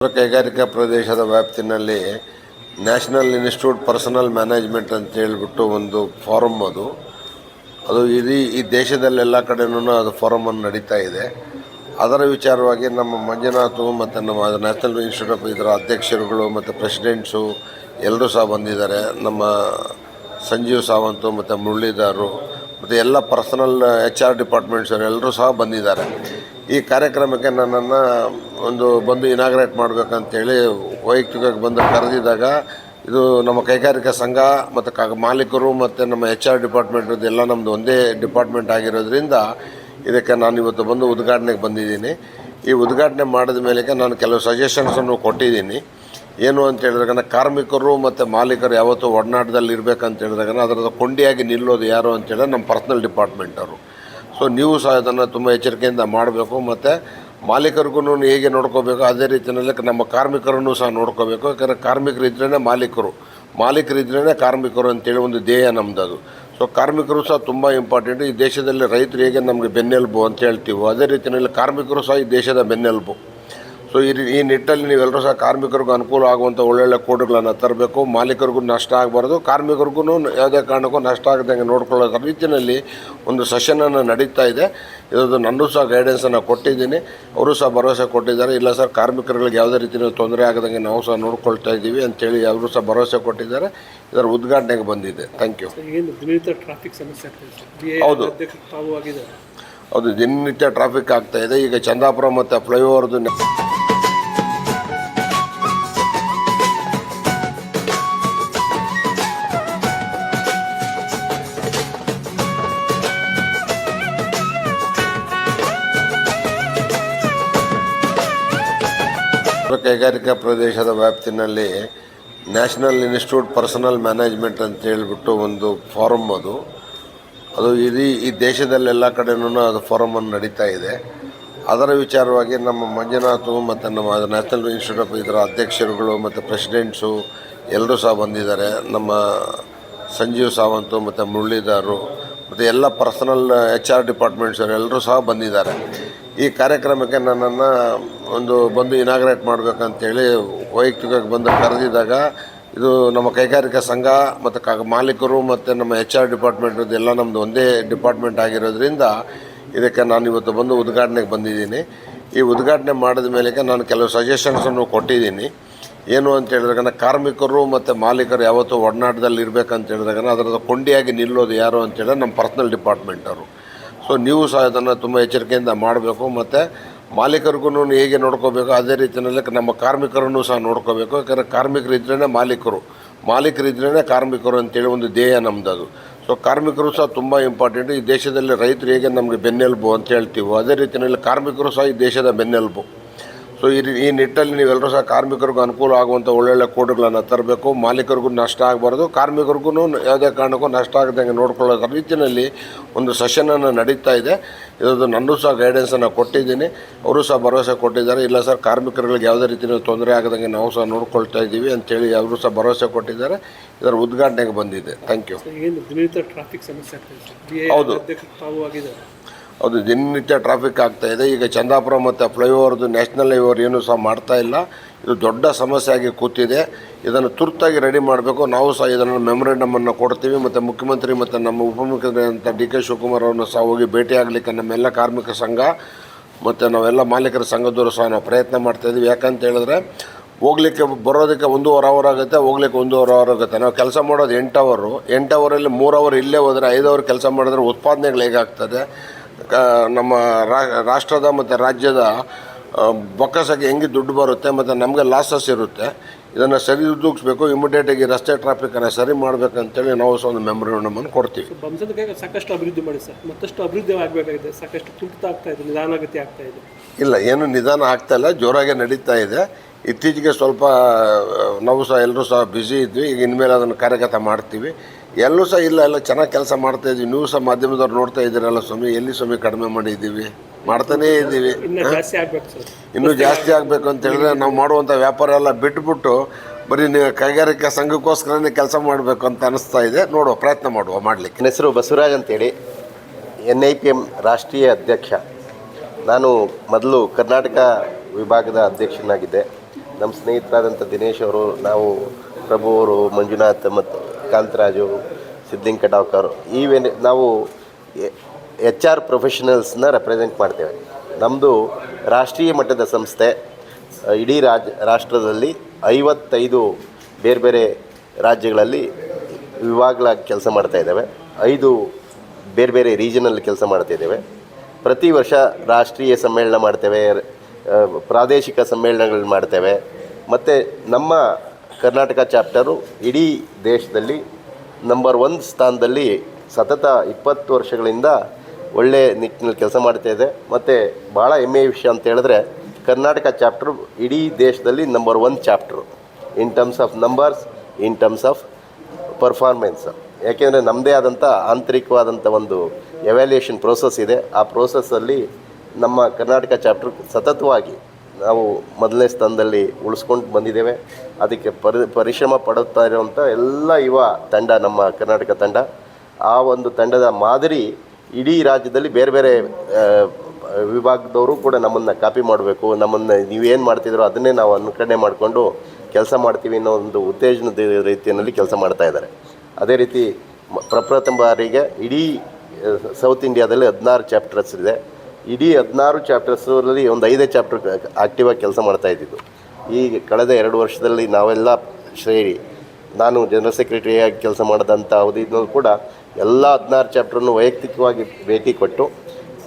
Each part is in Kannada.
ಕೈಗಾರಿಕಾ ಪ್ರದೇಶದ ವ್ಯಾಪ್ತಿನಲ್ಲಿ ನ್ಯಾಷನಲ್ ಇನ್ಸ್ಟಿಟ್ಯೂಟ್ ಪರ್ಸನಲ್ ಮ್ಯಾನೇಜ್ಮೆಂಟ್ ಅಂತ ಹೇಳ್ಬಿಟ್ಟು ಒಂದು ಫಾರಮ್ ಅದು ಈ ದೇಶದಲ್ಲೆಲ್ಲ ಕಡೆನೂ ಅದು ಫಾರಮನ್ನು ನಡೀತಾ ಇದೆ. ಅದರ ವಿಚಾರವಾಗಿ ನಮ್ಮ ಮಂಜುನಾಥ್ ಮತ್ತು ನಮ್ಮ ನ್ಯಾಷನಲ್ ಇನ್ಸ್ಟಿಟ್ಯೂಟ್ ಆಫ್ ಇದರ ಅಧ್ಯಕ್ಷರುಗಳು ಮತ್ತು ಪ್ರೆಸಿಡೆಂಟ್ಸು ಎಲ್ಲರೂ ಸಹ ಬಂದಿದ್ದಾರೆ. ನಮ್ಮ ಸಂಜೀವ್ ಸಾವಂತು ಮತ್ತು ಮುರಳೀಧರು ಮತ್ತು ಎಲ್ಲ ಪರ್ಸನಲ್ HR ಡಿಪಾರ್ಟ್ಮೆಂಟ್ಸ್ ಎಲ್ಲರೂ ಸಹ ಬಂದಿದ್ದಾರೆ. ಈ ಕಾರ್ಯಕ್ರಮಕ್ಕೆ ನನ್ನನ್ನು ಬಂದು ಇನಾಗ್ರೇಟ್ ಮಾಡಬೇಕಂತೇಳಿ ವೈಯಕ್ತಿಕವಾಗಿ ಬಂದು ಕರೆದಿದ್ದಾಗ ಇದು ನಮ್ಮ ಕೈಗಾರಿಕಾ ಸಂಘ ಮತ್ತು ಮಾಲೀಕರು ಮತ್ತು ನಮ್ಮ HR ಡಿಪಾರ್ಟ್ಮೆಂಟ್ ಎಲ್ಲ ನಮ್ಮದು ಒಂದೇ ಡಿಪಾರ್ಟ್ಮೆಂಟ್ ಆಗಿರೋದ್ರಿಂದ ಇದಕ್ಕೆ ನಾನು ಇವತ್ತು ಬಂದು ಉದ್ಘಾಟನೆಗೆ ಬಂದಿದ್ದೀನಿ. ಈ ಉದ್ಘಾಟನೆ ಮಾಡಿದ ಮೇಲೆ ನಾನು ಕೆಲವು ಸಜೆಷನ್ಸನ್ನು ಕೊಟ್ಟಿದ್ದೀನಿ. ಏನು ಅಂತ ಹೇಳಿದಾಗ ಕಾರ್ಮಿಕರು ಮತ್ತು ಮಾಲೀಕರು ಯಾವತ್ತೂ ಒಡನಾಟದಲ್ಲಿ ಇರಬೇಕಂತ ಹೇಳಿದಾಗ ಅದರ ಕೊಂಡಿಯಾಗಿ ನಿಲ್ಲೋದು ಯಾರು ಅಂತೇಳಿದ್ರೆ ನಮ್ಮ ಪರ್ಸನಲ್ ಡಿಪಾರ್ಟ್ಮೆಂಟವರು. ಸೊ ನೀವು ಸಹ ಇದನ್ನು ತುಂಬ ಎಚ್ಚರಿಕೆಯಿಂದ ಮಾಡಬೇಕು. ಮತ್ತು ಮಾಲೀಕರಿಗೂ ಹೇಗೆ ನೋಡ್ಕೋಬೇಕು ಅದೇ ರೀತಿಯಲ್ಲಿ ನಮ್ಮ ಕಾರ್ಮಿಕರನ್ನು ಸಹ ನೋಡ್ಕೋಬೇಕು. ಯಾಕಂದರೆ ಕಾರ್ಮಿಕರಿದ್ರೇ ಮಾಲೀಕರಿದ್ರೇ ಕಾರ್ಮಿಕರು ಅಂತೇಳಿ ಒಂದು ಧ್ಯೇಯ ನಮ್ಮದು. ಸೊ ಕಾರ್ಮಿಕರು ಸಹ ತುಂಬ ಇಂಪಾರ್ಟೆಂಟು. ಈ ದೇಶದಲ್ಲಿ ರೈತರು ಹೇಗೆ ನಮಗೆ ಬೆನ್ನೆಲುಬು ಅಂತ ಹೇಳ್ತೀವೋ ಅದೇ ರೀತಿಯಲ್ಲಿ ಕಾರ್ಮಿಕರು ಸಹ ಈ ದೇಶದ ಬೆನ್ನೆಲುಬು. ಸೊ ಈ ನಿಟ್ಟಲ್ಲಿ ನೀವೆಲ್ಲರೂ ಸಹ ಕಾರ್ಮಿಕರಿಗೂ ಅನುಕೂಲ ಆಗುವಂಥ ಒಳ್ಳೊಳ್ಳೆ ಕೋಡ್ಗಳನ್ನು ತರಬೇಕು. ಮಾಲೀಕರಿಗೂ ನಷ್ಟ ಆಗಬಾರ್ದು, ಕಾರ್ಮಿಕರಿಗೂ ಯಾವುದೇ ಕಾರಣಕ್ಕೂ ನಷ್ಟ ಆಗದಂಗೆ ನೋಡ್ಕೊಳ್ಳೋ ರೀತಿಯಲ್ಲಿ ಒಂದು ಸೆಷನನ್ನು ನಡೀತಾ ಇದೆ. ಇದು ನನ್ನೂ ಸಹ ಗೈಡೆನ್ಸನ್ನು ಕೊಟ್ಟಿದ್ದೀನಿ. ಅವರು ಸಹ ಭರವಸೆ ಕೊಟ್ಟಿದ್ದಾರೆ. ಇಲ್ಲ ಸರ್, ಕಾರ್ಮಿಕರುಗಳಿಗೆ ಯಾವುದೇ ರೀತಿಯ ತೊಂದರೆ ಆಗದಂಗೆ ನಾವು ಸಹ ನೋಡ್ಕೊಳ್ತಾ ಇದ್ದೀವಿ ಅಂತೇಳಿ ಅವರು ಸಹ ಭರವಸೆ ಕೊಟ್ಟಿದ್ದಾರೆ. ಇದರ ಉದ್ಘಾಟನೆಗೆ ಬಂದಿದೆ. Thank you. ಹೌದು, ದಿನನಿತ್ಯ ಟ್ರಾಫಿಕ್ ಆಗ್ತಾ ಇದೆ. ಈಗ ಚಂದಾಪುರ ಮತ್ತು ಫ್ಲೈಓವರ್ದು ಕೈಗಾರಿಕಾ ಪ್ರದೇಶದ ವ್ಯಾಪ್ತಿನಲ್ಲಿ ನ್ಯಾಷನಲ್ ಇನ್ಸ್ಟಿಟ್ಯೂಟ್ ಪರ್ಸನಲ್ ಮ್ಯಾನೇಜ್ಮೆಂಟ್ ಅಂತ ಹೇಳ್ಬಿಟ್ಟು ಒಂದು ಫಾರಮ್ ಅದು ಈ ದೇಶದಲ್ಲೆಲ್ಲ ಕಡೆನೂ ಅದು ಫಾರಮನ್ನು ನಡೀತಾ ಇದೆ. ಅದರ ವಿಚಾರವಾಗಿ ನಮ್ಮ ಮಂಜುನಾಥ್ ಮತ್ತು ನಮ್ಮ ನ್ಯಾಷನಲ್ ಇನ್ಸ್ಟಿಟ್ಯೂಟ್ ಆಫ್ ಇದರ ಅಧ್ಯಕ್ಷರುಗಳು ಮತ್ತು ಪ್ರೆಸಿಡೆಂಟ್ಸು ಎಲ್ಲರೂ ಸಹ ಬಂದಿದ್ದಾರೆ. ನಮ್ಮ ಸಂಜೀವ್ ಸಾವಂತು ಮತ್ತು ಮುರಳೀಧರು ಮತ್ತು ಎಲ್ಲ ಪರ್ಸನಲ್ HR ಡಿಪಾರ್ಟ್ಮೆಂಟ್ಸ್ ಎಲ್ಲರೂ ಸಹ ಬಂದಿದ್ದಾರೆ. ಈ ಕಾರ್ಯಕ್ರಮಕ್ಕೆ ನನ್ನನ್ನು ಬಂದು ಇನಾಗ್ರೇಟ್ ಮಾಡಬೇಕಂತೇಳಿ ವೈಯಕ್ತಿಕವಾಗಿ ಬಂದು ಕರೆದಿದ್ದಾಗ ಇದು ನಮ್ಮ ಕೈಗಾರಿಕಾ ಸಂಘ ಮತ್ತು ಮಾಲೀಕರು ಮತ್ತು ನಮ್ಮ HR ಡಿಪಾರ್ಟ್ಮೆಂಟ್ ಎಲ್ಲ ನಮ್ಮದು ಒಂದೇ ಡಿಪಾರ್ಟ್ಮೆಂಟ್ ಆಗಿರೋದ್ರಿಂದ ಇದಕ್ಕೆ ನಾನು ಇವತ್ತು ಬಂದು ಉದ್ಘಾಟನೆಗೆ ಬಂದಿದ್ದೀನಿ. ಈ ಉದ್ಘಾಟನೆ ಮಾಡಿದ ಮೇಲೆ ನಾನು ಕೆಲವು ಸಜೆಷನ್ಸನ್ನು ಕೊಟ್ಟಿದ್ದೀನಿ. ಏನು ಅಂತ ಹೇಳಿದಾಗ ಕಾರ್ಮಿಕರು ಮತ್ತು ಮಾಲೀಕರು ಯಾವತ್ತೂ ಒಡನಾಟದಲ್ಲಿ ಇರಬೇಕಂತ ಹೇಳಿದಾಗ ಅದರ ಕೊಂಡಿಯಾಗಿ ನಿಲ್ಲೋದು ಯಾರು ಅಂತೇಳಿದ್ರೆ ನಮ್ಮ ಪರ್ಸನಲ್ ಡಿಪಾರ್ಟ್ಮೆಂಟವರು. ಸೊ ನೀವು ಸಹ ಇದನ್ನು ತುಂಬ ಎಚ್ಚರಿಕೆಯಿಂದ ಮಾಡಬೇಕು. ಮತ್ತು ಮಾಲೀಕರಿಗೂ ಹೇಗೆ ನೋಡ್ಕೋಬೇಕು ಅದೇ ರೀತಿಯಲ್ಲಿ ನಮ್ಮ ಕಾರ್ಮಿಕರನ್ನು ಸಹ ನೋಡ್ಕೋಬೇಕು. ಯಾಕಂದರೆ ಕಾರ್ಮಿಕರಿದ್ರೇ ಮಾಲೀಕರಿದ್ರೇ ಕಾರ್ಮಿಕರು ಅಂತೇಳಿ ಒಂದು ಧ್ಯೇಯ ನಮ್ಮದು. ಸೊ ಕಾರ್ಮಿಕರು ಸಹ ತುಂಬ ಇಂಪಾರ್ಟೆಂಟು. ಈ ದೇಶದಲ್ಲಿ ರೈತರು ಹೇಗೆ ನಮಗೆ ಬೆನ್ನೆಲುಬು ಅಂತ ಹೇಳ್ತೀವೋ ಅದೇ ರೀತಿಯಲ್ಲಿ ಕಾರ್ಮಿಕರು ಸಹ ಈ ದೇಶದ ಬೆನ್ನೆಲುಬು. ಸೊ ಈ ನಿಟ್ಟಲ್ಲಿ ನೀವೆಲ್ಲರೂ ಸಹ ಕಾರ್ಮಿಕರಿಗೂ ಅನುಕೂಲ ಆಗುವಂಥ ಒಳ್ಳೊಳ್ಳೆ ಕೋಡ್ಗಳನ್ನು ತರಬೇಕು. ಮಾಲೀಕರಿಗೂ ನಷ್ಟ ಆಗಬಾರ್ದು, ಕಾರ್ಮಿಕರಿಗೂ ಯಾವುದೇ ಕಾರಣಕ್ಕೂ ನಷ್ಟ ಆಗದಂಗೆ ನೋಡ್ಕೊಳ್ಳೋ ರೀತಿಯಲ್ಲಿ ಒಂದು ಸೆಷನನ್ನು ನಡೀತಾ ಇದೆ. ಇದು ನನ್ನೂ ಸಹ ಗೈಡೆನ್ಸನ್ನು ಕೊಟ್ಟಿದ್ದೀನಿ. ಅವರು ಸಹ ಭರವಸೆ ಕೊಟ್ಟಿದ್ದಾರೆ. ಇಲ್ಲ ಸರ್, ಕಾರ್ಮಿಕರುಗಳಿಗೆ ಯಾವುದೇ ರೀತಿಯ ತೊಂದರೆ ಆಗದಂಗೆ ನಾವು ಸಹ ನೋಡ್ಕೊಳ್ತಾ ಇದ್ದೀವಿ ಅಂತೇಳಿ ಅವರು ಸಹ ಭರವಸೆ ಕೊಟ್ಟಿದ್ದಾರೆ. ಇದರ ಉದ್ಘಾಟನೆಗೆ ಬಂದಿದೆ. Thank you. ಹೌದು, ದಿನನಿತ್ಯ ಟ್ರಾಫಿಕ್ ಆಗ್ತಾ ಇದೆ. ಈಗ ಚಂದಾಪುರ ಮತ್ತು ಫ್ಲೈಓವರ್ದು ನ್ಯಾಷನಲ್ ಹೈವೇರ್ ಏನೂ ಸಹ ಮಾಡ್ತಾ ಇಲ್ಲ. ಇದು ದೊಡ್ಡ ಸಮಸ್ಯೆ ಆಗಿ ಕೂತಿದೆ. ಇದನ್ನು ತುರ್ತಾಗಿ ರೆಡಿ ಮಾಡಬೇಕು. ನಾವು ಸಹ ಇದನ್ನು ಮೆಮೊರೆಂಡಮನ್ನು ಕೊಡ್ತೀವಿ. ಮತ್ತು ಮುಖ್ಯಮಂತ್ರಿ ಮತ್ತು ನಮ್ಮ ಉಪಮುಖ್ಯಮಂತ್ರಿ ಅಂತ DK ಶಿವಕುಮಾರ್ ಅವರನ್ನು ಸಹ ಹೋಗಿ ಭೇಟಿಯಾಗಲಿಕ್ಕೆ ನಮ್ಮೆಲ್ಲ ಕಾರ್ಮಿಕ ಸಂಘ ಮತ್ತು ನಾವೆಲ್ಲ ಮಾಲೀಕರ ಸಂಘದವರು ಸಹ ನಾವು ಪ್ರಯತ್ನ ಮಾಡ್ತಾಯಿದ್ದೀವಿ. ಯಾಕಂತ ಹೇಳಿದ್ರೆ ಬರೋದಕ್ಕೆ 1.5 ಅವರ್ ಆಗುತ್ತೆ, ಹೋಗ್ಲಿಕ್ಕೆ 1.5 ಅವರ್ ಆಗುತ್ತೆ. ನಾವು ಕೆಲಸ ಮಾಡೋದು 8 ಅವರಲ್ಲಿ 3 ಅವರ್ ಇಲ್ಲೇ ಹೋದರೆ 5 ಅವರ್ ಕೆಲಸ ಮಾಡಿದ್ರೆ ಉತ್ಪಾದನೆಗಳು ಹೇಗಾಗ್ತದೆ, ನಮ್ಮ ರಾಷ್ಟ್ರದ ಮತ್ತು ರಾಜ್ಯದ ಬೊಕ್ಕಸಕ್ಕೆ ಹೆಂಗೆ ದುಡ್ಡು ಬರುತ್ತೆ ಮತ್ತು ನಮಗೆ ಲಾಸಸ್ ಇರುತ್ತೆ. ಇದನ್ನು ಸರಿದೂಗಿಸ್ಬೇಕು. ಇಮಿಡಿಯೇಟಾಗಿ ರಸ್ತೆ ಟ್ರಾಫಿಕನ್ನು ಸರಿ ಮಾಡಬೇಕಂತೇಳಿ ನಾವು ಸಹ ಒಂದು ಮೆಮೊರೆಂಡಮನ್ನು ಕೊಡ್ತೀವಿ. ಸಾಕಷ್ಟು ಅಭಿವೃದ್ಧಿ ಮಾಡಿ ಸರ್, ಮತ್ತಷ್ಟು ಅಭಿವೃದ್ಧಿ ಆಗಬೇಕಾಗಿದೆ. ಸಾಕಷ್ಟು ಕುಂಠಿತ ಆಗ್ತಾ ಇದೆ, ನಿಧಾನಗತಿ ಆಗ್ತಾ ಇದೆ. ಇಲ್ಲ, ಏನು ನಿಧಾನ ಆಗ್ತಾ ಇಲ್ಲ, ಜೋರಾಗೆ ನಡೀತಾ ಇದೆ. ಇತ್ತೀಚೆಗೆ ಸ್ವಲ್ಪ ನಾವು ಸಹ ಎಲ್ಲರೂ ಸಹ ಬ್ಯುಸಿ ಇದ್ವಿ. ಈಗ ಇನ್ಮೇಲೆ ಅದನ್ನು ಕಾರ್ಯಗತ ಮಾಡ್ತೀವಿ. ಎಲ್ಲೂ ಸಹ ಎಲ್ಲ ಚೆನ್ನಾಗಿ ಕೆಲಸ ಮಾಡ್ತಾಯಿದ್ವಿ. ನೀವು ಸಹ ಮಾಧ್ಯಮದವ್ರು ನೋಡ್ತಾ ಇದ್ದೀರಲ್ಲ ಸ್ವಾಮಿ, ಎಲ್ಲಿ ಸ್ವಾಮಿ ಕಡಿಮೆ ಮಾಡಿದ್ದೀವಿ? ಮಾಡ್ತಾನೇ ಇದ್ದೀವಿ. ಇನ್ನೂ ಜಾಸ್ತಿ ಆಗಬೇಕು ಅಂತ ಹೇಳಿದ್ರೆ ನಾವು ಮಾಡುವಂಥ ವ್ಯಾಪಾರ ಎಲ್ಲ ಬಿಟ್ಬಿಟ್ಟು ಬರೀ ನೀವು ಕೈಗಾರಿಕಾ ಸಂಘಕ್ಕೋಸ್ಕರನೇ ಕೆಲಸ ಮಾಡಬೇಕು ಅಂತ ಅನಿಸ್ತಾ ಇದೆ. ನೋಡುವ, ಪ್ರಯತ್ನ ಮಾಡಲಿಕ್ಕೆ. ನನ್ನ ಹೆಸರು ಬಸವರಾಜ್ ಅಂತೇಳಿ, NIPM ರಾಷ್ಟ್ರೀಯ ಅಧ್ಯಕ್ಷ. ನಾನು ಮೊದಲು ಕರ್ನಾಟಕ ವಿಭಾಗದ ಅಧ್ಯಕ್ಷನಾಗಿದ್ದೆ. ನಮ್ಮ ಸ್ನೇಹಿತರಾದಂಥ ದಿನೇಶ್ ಅವರು, ನಾವು ಪ್ರಭು ಅವರು, ಮಂಜುನಾಥ್ ಮತ್ತು ಕಾಂತರಾಜು, ಸಿದ್ಲಿಂಗ್ ಕಟಾವ್ಕರ್ ನಾವು HR ಪ್ರೊಫೆಷನಲ್ಸ್ನ ರೆಪ್ರೆಸೆಂಟ್ ಮಾಡ್ತೇವೆ. ನಮ್ಮದು ರಾಷ್ಟ್ರೀಯ ಮಟ್ಟದ ಸಂಸ್ಥೆ. ಇಡೀ ರಾಷ್ಟ್ರದಲ್ಲಿ 55 ಬೇರೆ ಬೇರೆ ರಾಜ್ಯಗಳಲ್ಲಿ ವಿಭಾಗಗಳಾಗಿ ಕೆಲಸ ಮಾಡ್ತಾಯಿದ್ದೇವೆ. 5 ಬೇರೆ ಬೇರೆ ರೀಜನಲ್ಲಿ ಕೆಲಸ ಮಾಡ್ತಾಯಿದ್ದೇವೆ. ಪ್ರತಿ ವರ್ಷ ರಾಷ್ಟ್ರೀಯ ಸಮ್ಮೇಳನ ಮಾಡ್ತೇವೆ, ಪ್ರಾದೇಶಿಕ ಸಮ್ಮೇಳನಗಳು ಮಾಡ್ತೇವೆ. ಮತ್ತು ನಮ್ಮ ಕರ್ನಾಟಕ ಚಾಪ್ಟರು ಇಡೀ ದೇಶದಲ್ಲಿ ನಂಬರ್ 1 ಸ್ಥಾನದಲ್ಲಿ ಸತತ 20 ವರ್ಷಗಳಿಂದ ಒಳ್ಳೆಯ ನಿಟ್ಟಿನಲ್ಲಿ ಕೆಲಸ ಮಾಡ್ತಾಯಿದೆ. ಮತ್ತು ಭಾಳ ಹೆಮ್ಮೆಯ ವಿಷಯ ಅಂತ ಹೇಳಿದ್ರೆ ಕರ್ನಾಟಕ ಚಾಪ್ಟರ್ ಇಡೀ ದೇಶದಲ್ಲಿ number 1 chapter in terms of numbers, in terms of performance. ಯಾಕೆಂದರೆ ನಮ್ಮದೇ ಆದಂಥ ಆಂತರಿಕವಾದಂಥ ಒಂದು ಎವ್ಯಾಲ್ಯೂಯೇಷನ್ ಪ್ರೋಸೆಸ್ ಇದೆ. ಆ ಪ್ರೋಸೆಸ್ಸಲ್ಲಿ ನಮ್ಮ ಕರ್ನಾಟಕ ಚಾಪ್ಟರ್ ಸತತವಾಗಿ ನಾವು ಮೊದಲನೇ ಸ್ಥಾನದಲ್ಲಿ ಉಳಿಸ್ಕೊಂಡು ಬಂದಿದ್ದೇವೆ. ಅದಕ್ಕೆ ಪರಿಶ್ರಮ ಪಡುತ್ತಾ ಇರುವಂಥ ಎಲ್ಲ ಯುವ ತಂಡ ನಮ್ಮ ಕರ್ನಾಟಕ ತಂಡ. ಆ ಒಂದು ತಂಡದ ಮಾದರಿ ಇಡೀ ರಾಜ್ಯದಲ್ಲಿ ಬೇರೆ ಬೇರೆ ವಿಭಾಗದವರು ಕೂಡ ನಮ್ಮನ್ನು ಕಾಪಿ ಮಾಡಬೇಕು, ನಮ್ಮನ್ನು ನೀವೇನು ಮಾಡ್ತಿದ್ದೀರೋ ಅದನ್ನೇ ನಾವು ಅನುಕರಣೆ ಮಾಡಿಕೊಂಡು ಕೆಲಸ ಮಾಡ್ತೀವಿ ಅನ್ನೋ ಒಂದು ಉತ್ತೇಜನದ ರೀತಿಯಲ್ಲಿ ಕೆಲಸ ಮಾಡ್ತಾಯಿದ್ದಾರೆ. ಅದೇ ರೀತಿ ಪ್ರಪ್ರಥಮ ಬಾರಿಗೆ ಇಡೀ ಸೌತ್ ಇಂಡಿಯಾದಲ್ಲಿ 16 ಚಾಪ್ಟರ್ಸ್ ಇದೆ. ಇಡೀ 16 ಚಾಪ್ಟರ್ಸಲ್ಲಿ ಒಂದು 5 ಚಾಪ್ಟರ್ ಆ್ಯಕ್ಟಿವಾಗಿ ಕೆಲಸ ಮಾಡ್ತಾಯಿದ್ದಿದ್ದು. ಈಗ ಕಳೆದ 2 ವರ್ಷದಲ್ಲಿ ನಾವೆಲ್ಲ ಸೇರಿ, ನಾನು ಜನರಲ್ ಸೆಕ್ರೆಟರಿಯಾಗಿ ಕೆಲಸ ಮಾಡಿದಂಥ ಅವಧಿನಲ್ಲೂ ಕೂಡ ಎಲ್ಲ 16 ಚಾಪ್ಟರ್ನು ವೈಯಕ್ತಿಕವಾಗಿ ಭೇಟಿ ಕೊಟ್ಟು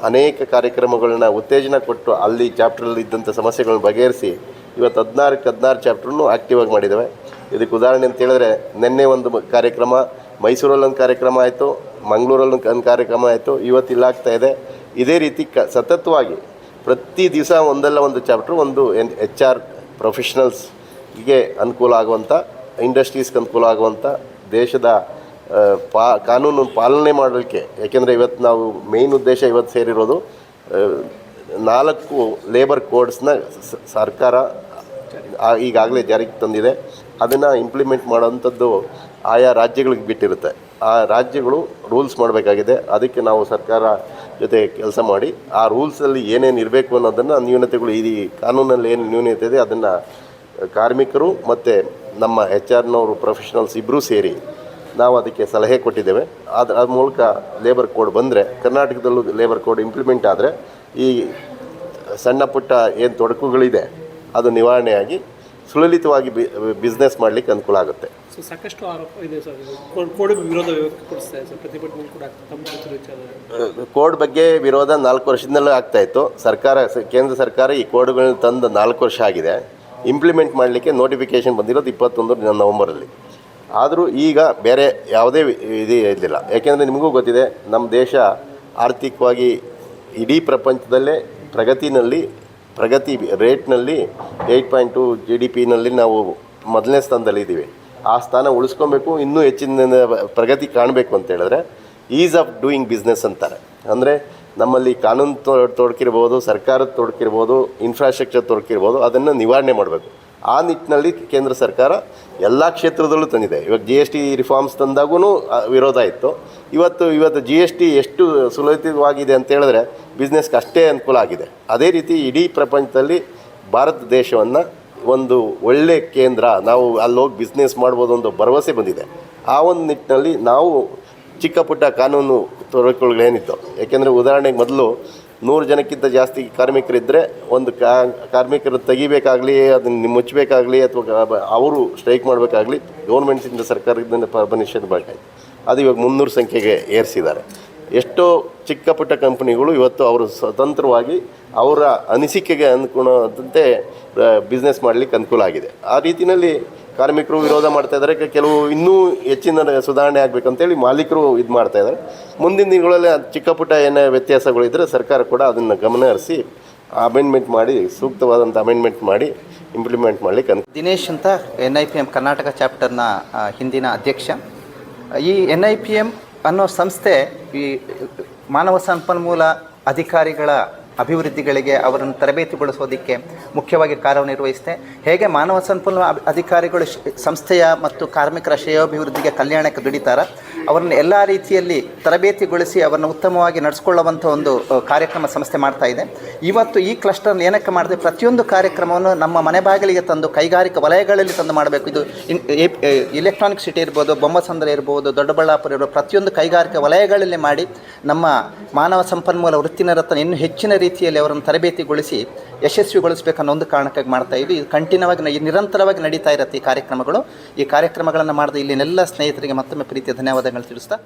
ಅನೇಕ ಕಾರ್ಯಕ್ರಮಗಳನ್ನ ಉತ್ತೇಜನ ಕೊಟ್ಟು ಅಲ್ಲಿ ಚಾಪ್ಟ್ರಲ್ಲಿ ಇದ್ದಂಥ ಸಮಸ್ಯೆಗಳನ್ನ ಬಗೆಹರಿಸಿ ಇವತ್ತು 16 ಚಾಪ್ಟ್ರನ್ನು ಆ್ಯಕ್ಟಿವಾಗಿ ಮಾಡಿದ್ದೇವೆ. ಇದಕ್ಕೆ ಉದಾಹರಣೆ ಅಂತ ಹೇಳಿದ್ರೆ, ನಿನ್ನೆ ಒಂದು ಕಾರ್ಯಕ್ರಮ ಮೈಸೂರಲ್ಲೊಂದು ಕಾರ್ಯಕ್ರಮ ಆಯಿತು, ಮಂಗಳೂರಲ್ಲೊಂದು ಕಾರ್ಯಕ್ರಮ ಆಯಿತು, ಇವತ್ತು ಇಲ್ಲಾಗ್ತಾಯಿದೆ. ಇದೇ ರೀತಿ ಸತತವಾಗಿ ಪ್ರತಿ ದಿವಸ ಒಂದಲ್ಲ ಒಂದು ಚಾಪ್ಟ್ರು ಒಂದು HR ಪ್ರೊಫೆಷನಲ್ಸ್ಗೆ ಅನುಕೂಲ ಆಗುವಂಥ, ಇಂಡಸ್ಟ್ರೀಸ್ಗೆ ಅನುಕೂಲ ಆಗುವಂಥ, ದೇಶದ ಕಾನೂನು ಪಾಲನೆ ಮಾಡಲಿಕ್ಕೆ. ಯಾಕೆಂದರೆ ಇವತ್ತು ನಾವು ಮೇಯ್ನ್ ಉದ್ದೇಶ ಇವತ್ತು ಸೇರಿರೋದು 4 ಲೇಬರ್ ಕೋಡ್ಸ್ನ ಸರ್ಕಾರ ಈಗಾಗಲೇ ಜಾರಿಗೆ ತಂದಿದೆ. ಅದನ್ನು ಇಂಪ್ಲಿಮೆಂಟ್ ಮಾಡೋವಂಥದ್ದು ಆಯಾ ರಾಜ್ಯಗಳಿಗೆ ಬಿಟ್ಟಿರುತ್ತೆ. ಆ ರಾಜ್ಯಗಳು ರೂಲ್ಸ್ ಮಾಡಬೇಕಾಗಿದೆ. ಅದಕ್ಕೆ ನಾವು ಸರ್ಕಾರ ಜೊತೆ ಕೆಲಸ ಮಾಡಿ ಆ ರೂಲ್ಸಲ್ಲಿ ಏನೇನು ಇರಬೇಕು ಅನ್ನೋದನ್ನು ನ್ಯೂನತೆಗಳು, ಈ ಕಾನೂನಲ್ಲಿ ಏನು ನ್ಯೂನತೆ ಇದೆ ಅದನ್ನು ಕಾರ್ಮಿಕರು ಮತ್ತು ನಮ್ಮ HR ಪ್ರೊಫೆಷನಲ್ಸ್ ಇಬ್ಬರೂ ಸೇರಿ ನಾವು ಅದಕ್ಕೆ ಸಲಹೆ ಕೊಟ್ಟಿದ್ದೇವೆ. ಅದ್ರ ಮೂಲಕ ಲೇಬರ್ ಕೋಡ್ ಬಂದರೆ, ಕರ್ನಾಟಕದಲ್ಲೂ ಲೇಬರ್ ಕೋಡ್ ಇಂಪ್ಲಿಮೆಂಟ್ ಆದರೆ ಈ ಸಣ್ಣ ಪುಟ್ಟ ಏನು ತೊಡಕುಗಳಿದೆ ಅದು ನಿವಾರಣೆಯಾಗಿ ಸುಲಲಿತವಾಗಿ ಬಿಸ್ನೆಸ್ ಮಾಡಲಿಕ್ಕೆ ಅನುಕೂಲ ಆಗುತ್ತೆ. ಸೊ ಸಾಕಷ್ಟು ಆರೋಪ ಇದೆ ಸರ್, ಕೋಡ್ ವಿರೋಧ ವ್ಯಕ್ತಪಡಿಸ್ತಾರೆ ಸರ್, ಪ್ರತಿಭಟನೆ ಕೂಡ ಕೋಡ್ ಬಗ್ಗೆ ವಿರೋಧ 4 ವರ್ಷದಿಂದಲೂ ಆಗ್ತಾಯಿತ್ತು. ಕೇಂದ್ರ ಸರ್ಕಾರ ಈ ಕೋಡ್ಗಳನ್ನ ತಂದು 4 ವರ್ಷ ಆಗಿದೆ. ಇಂಪ್ಲಿಮೆಂಟ್ ಮಾಡಲಿಕ್ಕೆ ನೋಟಿಫಿಕೇಷನ್ ಬಂದಿರೋದು 21 ನವಂಬರಲ್ಲಿ. ಆದರೂ ಈಗ ಬೇರೆ ಯಾವುದೇ ಇದು ಇರಲಿಲ್ಲ. ಯಾಕೆಂದರೆ ನಿಮಗೂ ಗೊತ್ತಿದೆ, ನಮ್ಮ ದೇಶ ಆರ್ಥಿಕವಾಗಿ ಇಡೀ ಪ್ರಪಂಚದಲ್ಲೇ ಪ್ರಗತಿ ರೇಟ್ನಲ್ಲಿ 8.2 GDPನಲ್ಲಿ ನಾವು ಮೊದಲನೇ ಸ್ಥಾನದಲ್ಲಿದ್ದೀವಿ. ಆ ಸ್ಥಾನ ಉಳಿಸ್ಕೊಬೇಕು, ಇನ್ನೂ ಹೆಚ್ಚಿನ ಪ್ರಗತಿ ಕಾಣಬೇಕು ಅಂತ ಹೇಳಿದ್ರೆ ಈಸ್ ಆಫ್ ಡೂಯಿಂಗ್ ಬಿಸ್ನೆಸ್ ಅಂತಾರೆ. ಅಂದರೆ ನಮ್ಮಲ್ಲಿ ಕಾನೂನು ತೊಡಕಿರ್ಬೋದು, ಸರ್ಕಾರದ ತೊಡಕಿರ್ಬೋದು, ಇನ್ಫ್ರಾಸ್ಟ್ರಕ್ಚರ್ ತೊಡಕಿರ್ಬೋದು, ಅದನ್ನು ನಿವಾರಣೆ ಮಾಡಬೇಕು. ಆ ನಿಟ್ಟಿನಲ್ಲಿ ಕೇಂದ್ರ ಸರ್ಕಾರ ಎಲ್ಲ ಕ್ಷೇತ್ರದಲ್ಲೂ ತಂದಿದೆ. ಇವಾಗ GST ರಿಫಾರ್ಮ್ಸ್ ತಂದಾಗೂ ವಿರೋಧ ಇತ್ತು. ಇವತ್ತು GST ಎಷ್ಟು ಸುಲಲಿತವಾಗಿದೆ ಅಂತ ಹೇಳಿದ್ರೆ ಬಿಸ್ನೆಸ್ಗೆ ಅಷ್ಟೇ ಅನುಕೂಲ ಆಗಿದೆ. ಅದೇ ರೀತಿ ಇಡೀ ಪ್ರಪಂಚದಲ್ಲಿ ಭಾರತ ದೇಶವನ್ನು ಒಂದು ಒಳ್ಳೆಯ ಕೇಂದ್ರ, ನಾವು ಅಲ್ಲೋಗಿ ಬಿಸ್ನೆಸ್ ಮಾಡ್ಬೋದು ಒಂದು ಭರವಸೆ ಬಂದಿದೆ. ಆ ಒಂದು ನಿಟ್ಟಿನಲ್ಲಿ ನಾವು ಚಿಕ್ಕ ಪುಟ್ಟ ಕಾನೂನು ತೊಡಕುಗಳೇನಿತ್ತು, ಯಾಕೆಂದರೆ ಉದಾಹರಣೆಗೆ ಮೊದಲು 100 ಜನಕ್ಕಿಂತ ಜಾಸ್ತಿ ಕಾರ್ಮಿಕರಿದ್ದರೆ ಒಂದು ಕಾರ್ಮಿಕರು ತೆಗಿಬೇಕಾಗಲಿ, ಅದನ್ನು ಮುಚ್ಚಬೇಕಾಗಲಿ, ಅಥವಾ ಅವರು ಸ್ಟ್ರೈಕ್ ಮಾಡಬೇಕಾಗಲಿ ಗೌರ್ಮೆಂಟ್ಸಿಂದ ಸರ್ಕಾರದಿಂದ ಪರ್ಮಿಷನ್ ಬೇಕಾಯಿತು. ಅದು ಇವಾಗ 300 ಸಂಖ್ಯೆಗೆ ಏರಿಸಿದ್ದಾರೆ. ಎಷ್ಟೋ ಚಿಕ್ಕ ಪುಟ್ಟ ಕಂಪ್ನಿಗಳು ಇವತ್ತು ಅವರು ಸ್ವತಂತ್ರವಾಗಿ ಅವರ ಅನಿಸಿಕೆಗೆ ಅನುಗುಣದಂತೆ ಬಿಸ್ನೆಸ್ ಮಾಡಲಿಕ್ಕೆ ಅನುಕೂಲ ಆಗಿದೆ. ಆ ರೀತಿಯಲ್ಲಿ ಕಾರ್ಮಿಕರು ವಿರೋಧ ಮಾಡ್ತಾಯಿದ್ದಾರೆ. ಕೆಲವು ಇನ್ನೂ ಹೆಚ್ಚಿನ ಸುಧಾರಣೆ ಆಗಬೇಕಂತೇಳಿ ಮಾಲೀಕರು ಇದು ಮಾಡ್ತಾಯಿದ್ದಾರೆ. ಮುಂದಿನ ದಿನಗಳಲ್ಲಿ ಚಿಕ್ಕ ಪುಟ್ಟ ಏನೇ ವ್ಯತ್ಯಾಸಗಳಿದ್ದರೆ ಸರ್ಕಾರ ಕೂಡ ಅದನ್ನು ಗಮನ ಹರಿಸಿ ಅಮೆಂಡ್ಮೆಂಟ್ ಮಾಡಿ, ಸೂಕ್ತವಾದಂಥ ಅಮೆಂಡ್ಮೆಂಟ್ ಮಾಡಿ ಇಂಪ್ಲಿಮೆಂಟ್ ಮಾಡಲಿಕ್ಕೆ ದಿನೇಶ್ ಅಂತ NIPM ಕರ್ನಾಟಕ ಚಾಪ್ಟರ್ನ ಹಿಂದಿನ ಅಧ್ಯಕ್ಷ. ಈ NIPM ಅನ್ನೋ ಸಂಸ್ಥೆ ಈ ಮಾನವ ಸಂಪನ್ಮೂಲ ಅಧಿಕಾರಿಗಳ ಅಭಿವೃದ್ಧಿಗಳಿಗೆ ಅವರನ್ನು ತರಬೇತಿಗೊಳಿಸೋದಕ್ಕೆ ಮುಖ್ಯವಾಗಿ ಕಾರ್ಯನಿರ್ವಹಿಸಿದೆ. ಹೇಗೆ ಮಾನವ ಸಂಪನ್ಮೂಲ ಅಧಿಕಾರಿಗಳು ಸಂಸ್ಥೆಯ ಮತ್ತು ಕಾರ್ಮಿಕರ ಶ್ರೇಯೋಭಿವೃದ್ಧಿಗೆ ಕಲ್ಯಾಣಕ್ಕೆ ದುಡಿತಾರೆ, ಅವರನ್ನು ಎಲ್ಲ ರೀತಿಯಲ್ಲಿ ತರಬೇತಿಗೊಳಿಸಿ ಅವರನ್ನು ಉತ್ತಮವಾಗಿ ನಡೆಸ್ಕೊಳ್ಳುವಂಥ ಒಂದು ಕಾರ್ಯಕ್ರಮ ಸಂಸ್ಥೆ ಮಾಡ್ತಾ ಇದೆ. ಇವತ್ತು ಈ ಕ್ಲಸ್ಟರ್ ಏನಕ್ಕೆ ಮಾಡಿದೆ, ಪ್ರತಿಯೊಂದು ಕಾರ್ಯಕ್ರಮವನ್ನು ನಮ್ಮ ಮನೆ ಬಾಗಿಲಿಗೆ ತಂದು ಕೈಗಾರಿಕಾ ವಲಯಗಳಲ್ಲಿ ತಂದು ಮಾಡಬೇಕು. ಇದು ಇಲೆಕ್ಟ್ರಾನಿಕ್ ಸಿಟಿ ಇರ್ಬೋದು, ಬೊಮ್ಮಸಂದ್ರ ಇರ್ಬೋದು, ದೊಡ್ಡಬಳ್ಳಾಪುರ ಇರ್ಬೋದು, ಪ್ರತಿಯೊಂದು ಕೈಗಾರಿಕಾ ವಲಯಗಳಲ್ಲಿ ಮಾಡಿ ನಮ್ಮ ಮಾನವ ಸಂಪನ್ಮೂಲ ವೃತ್ತಿನಿರತನ ಇನ್ನೂ ಹೆಚ್ಚಿನ ರೀತಿಯಲ್ಲಿ ಅವರನ್ನು ತರಬೇತಿಗೊಳಿಸಿ ಯಶಸ್ವಿಗೊಳಿಸಬೇಕನ್ನೋ ಒಂದು ಕಾರಣಕ್ಕಾಗಿ ಮಾಡ್ತಾ ಇದ್ವಿ. ಇದು ಕಂಟಿನ್ಯೂವಾಗಿ ನಿರಂತರವಾಗಿ ನಡೀತಾ ಇರುತ್ತೆ ಈ ಕಾರ್ಯಕ್ರಮಗಳು. ಈ ಕಾರ್ಯಕ್ರಮಗಳನ್ನು ಮಾಡಿದ ಇಲ್ಲಿನೆಲ್ಲ ಸ್ನೇಹಿತರಿಗೆ ಮತ್ತೊಮ್ಮೆ ಪ್ರೀತಿಯ ಧನ್ಯವಾದಗಳು ತಿಳಿಸ್ತಾ